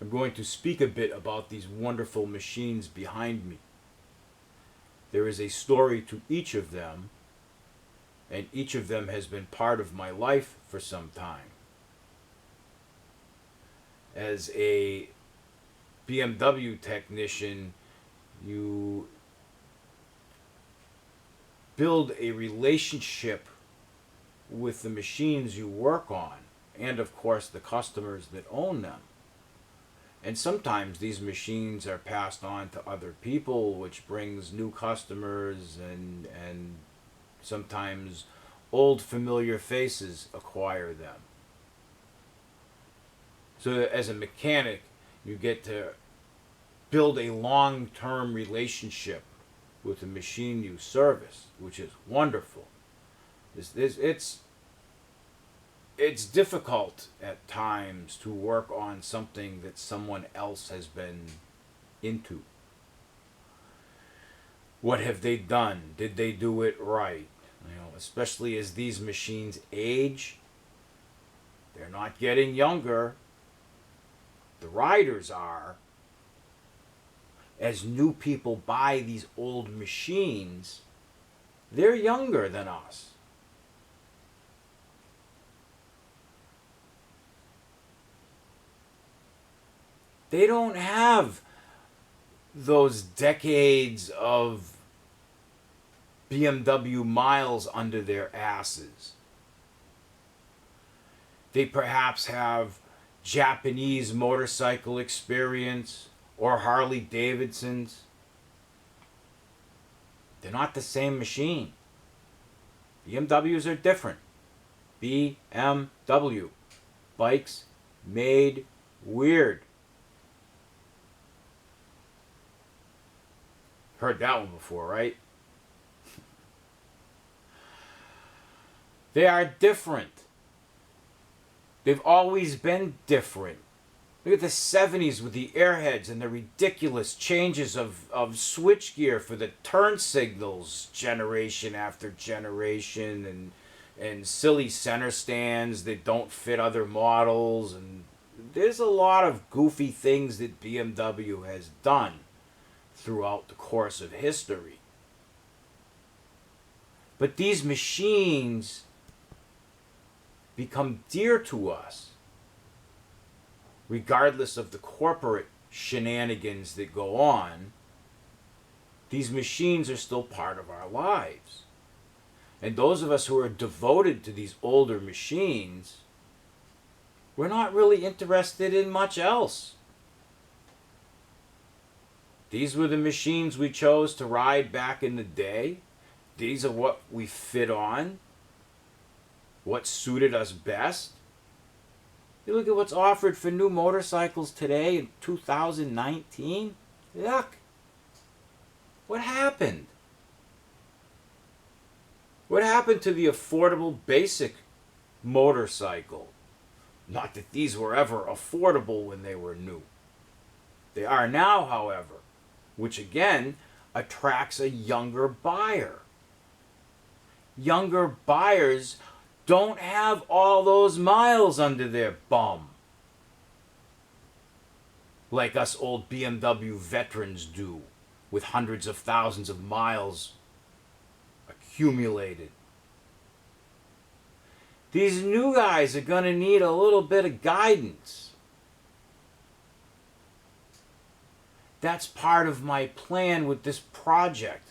I'm going to speak a bit about these wonderful machines behind me. There is a story to each of them, and each of them has been part of my life for some time. As a BMW technician, you build a relationship with the machines you work on, and of course the customers that own them. And sometimes these machines are passed on to other people, which brings new customers, and sometimes old familiar faces acquire them. So as a mechanic, you get to build a long-term relationship with the machine you service, which is wonderful. It's difficult at times to work on something that someone else has been into. What have they done? Did they do it right? Especially as these machines age, they're not getting younger. The riders are. As new people buy these old machines, they're younger than us. They don't have those decades of BMW miles under their asses. They perhaps have Japanese motorcycle experience or Harley Davidsons. They're not the same machine. BMWs are different. BMW. Bikes made weird. Heard that one before, right? They are different. They've always been different. Look at the 70s with the airheads and the ridiculous changes of switchgear for the turn signals generation after generation, and silly center stands that don't fit other models. And there's a lot of goofy things that BMW has done throughout the course of history. But these machines become dear to us, regardless of the corporate shenanigans that go on. These machines are still part of our lives. And those of us who are devoted to these older machines, we're not really interested in much else. These were the machines we chose to ride back in the day. These are what we fit on, what suited us best. You look at what's offered for new motorcycles today in 2019. Yuck. What happened? What happened to the affordable basic motorcycle? Not that these were ever affordable when they were new. They are now, however, which again attracts a younger buyer. Younger buyers don't have all those miles under their bum like us old BMW veterans do, with hundreds of thousands of miles accumulated. These new guys are going to need a little bit of guidance. That's part of my plan with this project,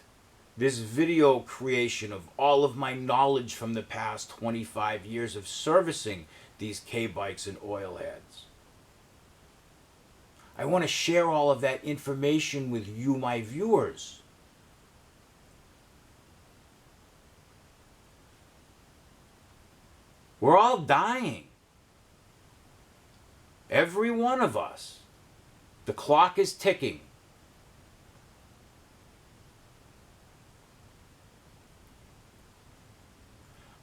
this video creation of all of my knowledge from the past 25 years of servicing these K-bikes and oil heads. I want to share all of that information with you, my viewers. We're all dying. Every one of us. The clock is ticking.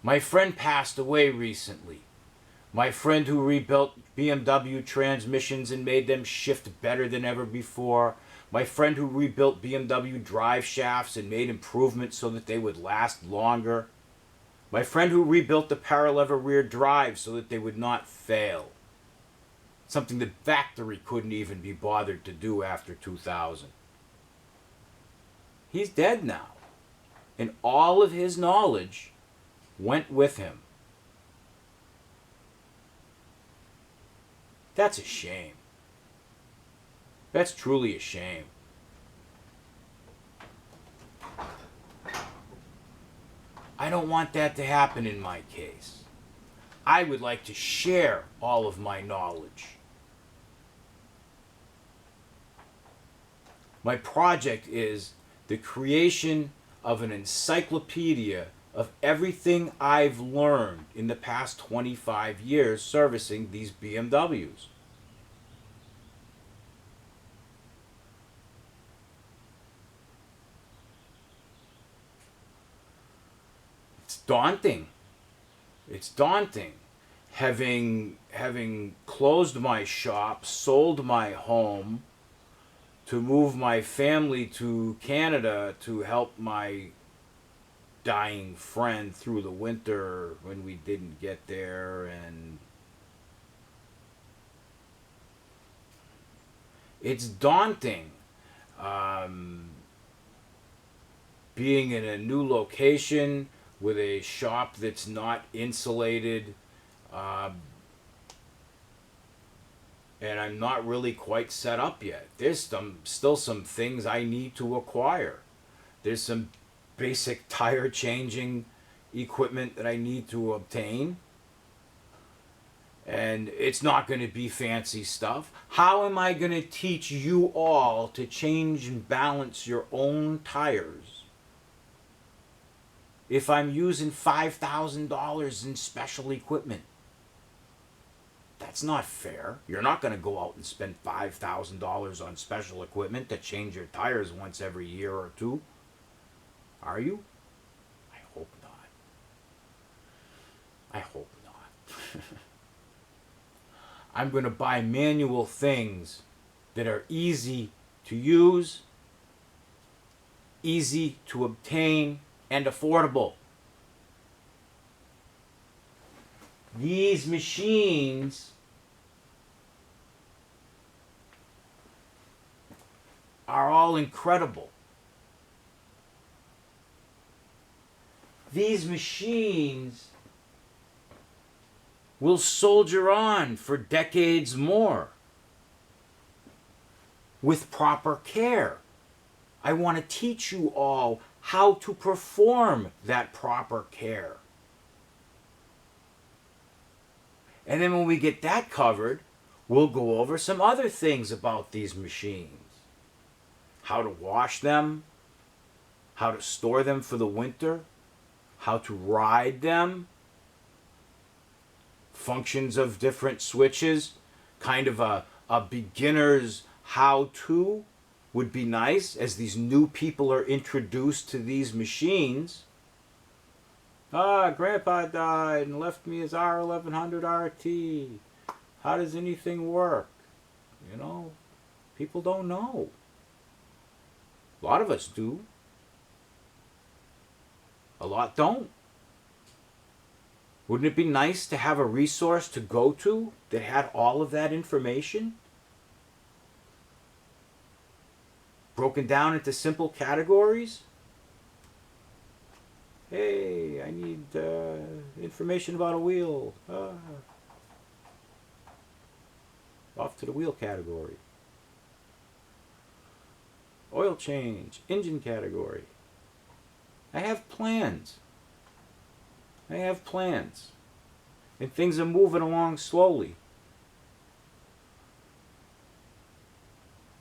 My friend passed away recently. My friend who rebuilt BMW transmissions and made them shift better than ever before. My friend who rebuilt BMW drive shafts and made improvements so that they would last longer. My friend who rebuilt the paralever rear drive so that they would not fail. Something the factory couldn't even be bothered to do after 2000. He's dead now. And all of his knowledge went with him. That's a shame. That's truly a shame. I don't want that to happen in my case. I would like to share all of my knowledge. My project is the creation of an encyclopedia of everything I've learned in the past 25 years servicing these BMWs. It's daunting. It's daunting. Having closed my shop, sold my home, to move my family to Canada to help my dying friend through the winter when we didn't get there, and it's daunting being in a new location with a shop that's not insulated, and I'm not really quite set up yet. There's still some things I need to acquire. There's some basic tire changing equipment that I need to obtain. And it's not going to be fancy stuff. How am I going to teach you all to change and balance your own tires if I'm using $5,000 in special equipment? That's not fair. You're not going to go out and spend $5,000 on special equipment to change your tires once every year or two. Are you? I hope not. I hope not. I'm going to buy manual things that are easy to use, easy to obtain, and affordable. These machines are all incredible. These machines will soldier on for decades more with proper care. I want to teach you all how to perform that proper care. And then when we get that covered, we'll go over some other things about these machines. How to wash them, how to store them for the winter, how to ride them, functions of different switches, kind of a beginner's how-to would be nice as these new people are introduced to these machines. Grandpa died and left me his R1100 RT. How does anything work? You know, people don't know. A lot of us do. A lot don't. Wouldn't it be nice to have a resource to go to that had all of that information? Broken down into simple categories? Hey, I need information about a wheel. Off to the wheel category. Oil change, engine category. I have plans. And things are moving along slowly.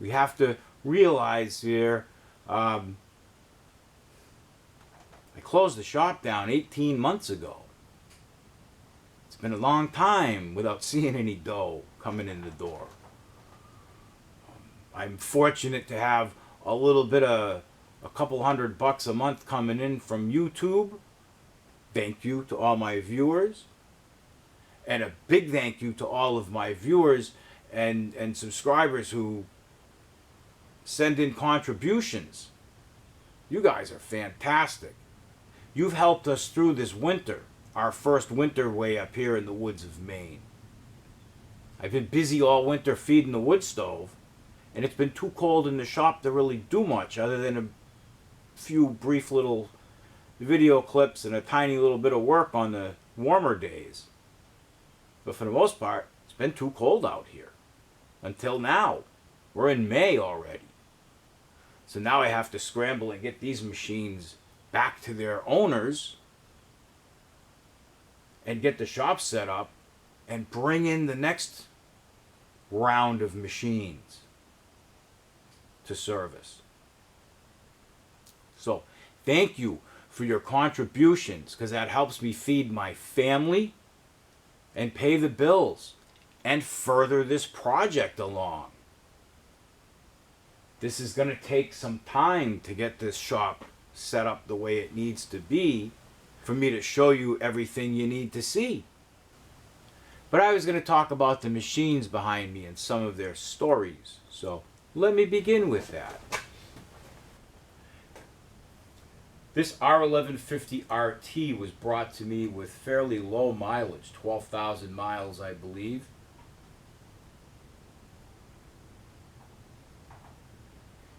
We have to realize here, I closed the shop down 18 months ago. It's been a long time without seeing any dough coming in the door. I'm fortunate to have a little bit of a couple $100 a month coming in from YouTube. Thank you to all my viewers. And a big thank you to all of my viewers and subscribers who send in contributions. You guys are fantastic. You've helped us through this winter, our first winter way up here in the woods of Maine. I've been busy all winter feeding the wood stove, and it's been too cold in the shop to really do much other than a few brief little video clips and a tiny little bit of work on the warmer days. But for the most part, it's been too cold out here. Until now. We're in May already. So now I have to scramble and get these machines back to their owners and get the shop set up and bring in the next round of machines to service. So thank you for your contributions, because that helps me feed my family and pay the bills and further this project along. This is going to take some time to get this shop set up the way it needs to be for me to show you everything you need to see. But I was going to talk about the machines behind me and some of their stories. So let me begin with that. This R1150 RT was brought to me with fairly low mileage, 12,000 miles I believe.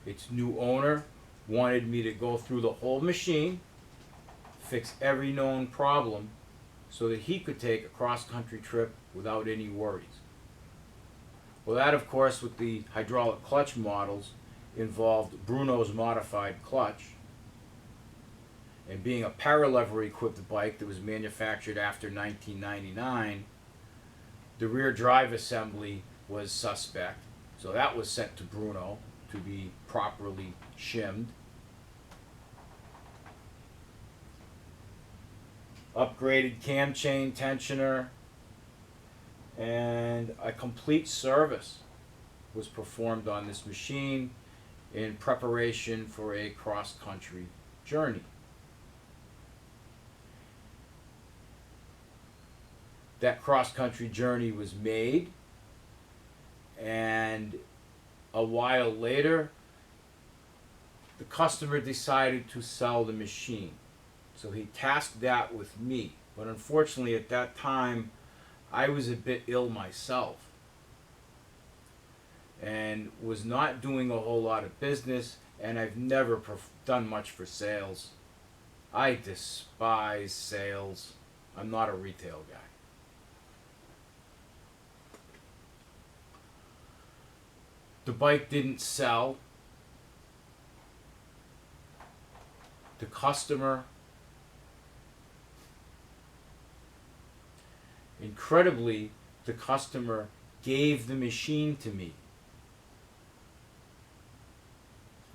Its new owner wanted me to go through the whole machine, fix every known problem, so that he could take a cross-country trip without any worries. Well, that, of course, with the hydraulic clutch models, involved Bruno's modified clutch. And being a paralever-equipped bike that was manufactured after 1999, the rear drive assembly was suspect, so that was sent to Bruno to be properly shimmed. Upgraded cam chain tensioner, and a complete service was performed on this machine in preparation for a cross-country journey. That cross-country journey was made, and a while later, the customer decided to sell the machine. So he tasked that with me. But unfortunately, at that time, I was a bit ill myself and was not doing a whole lot of business, and I've never done much for sales. I despise sales. I'm not a retail guy. The bike didn't sell. The customer, incredibly, the customer gave the machine to me.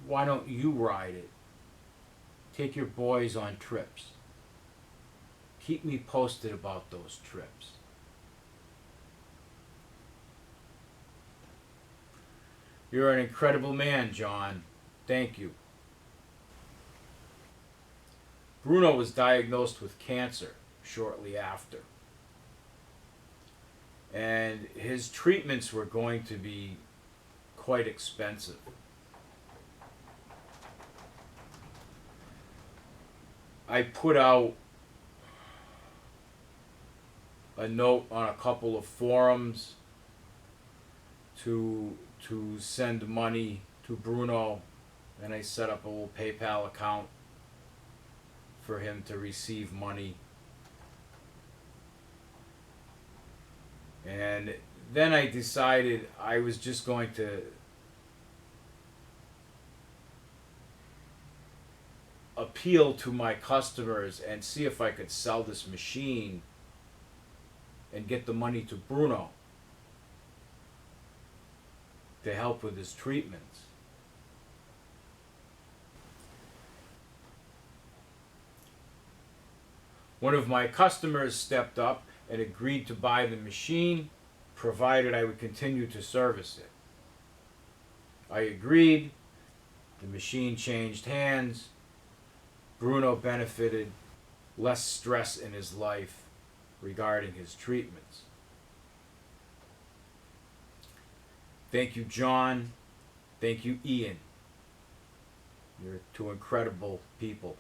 Why don't you ride it? Take your boys on trips. Keep me posted about those trips. You're an incredible man, John. Thank you. Bruno was diagnosed with cancer shortly after. And his treatments were going to be quite expensive. I put out a note on a couple of forums to send money to Bruno, and I set up a little PayPal account for him to receive money. And then I decided I was just going to appeal to my customers and see if I could sell this machine and get the money to Bruno to help with his treatments. One of my customers stepped up and agreed to buy the machine, provided I would continue to service it. I agreed. The machine changed hands. Bruno benefited, less stress in his life regarding his treatments. Thank you, John. Thank you, Ian. You're two incredible people.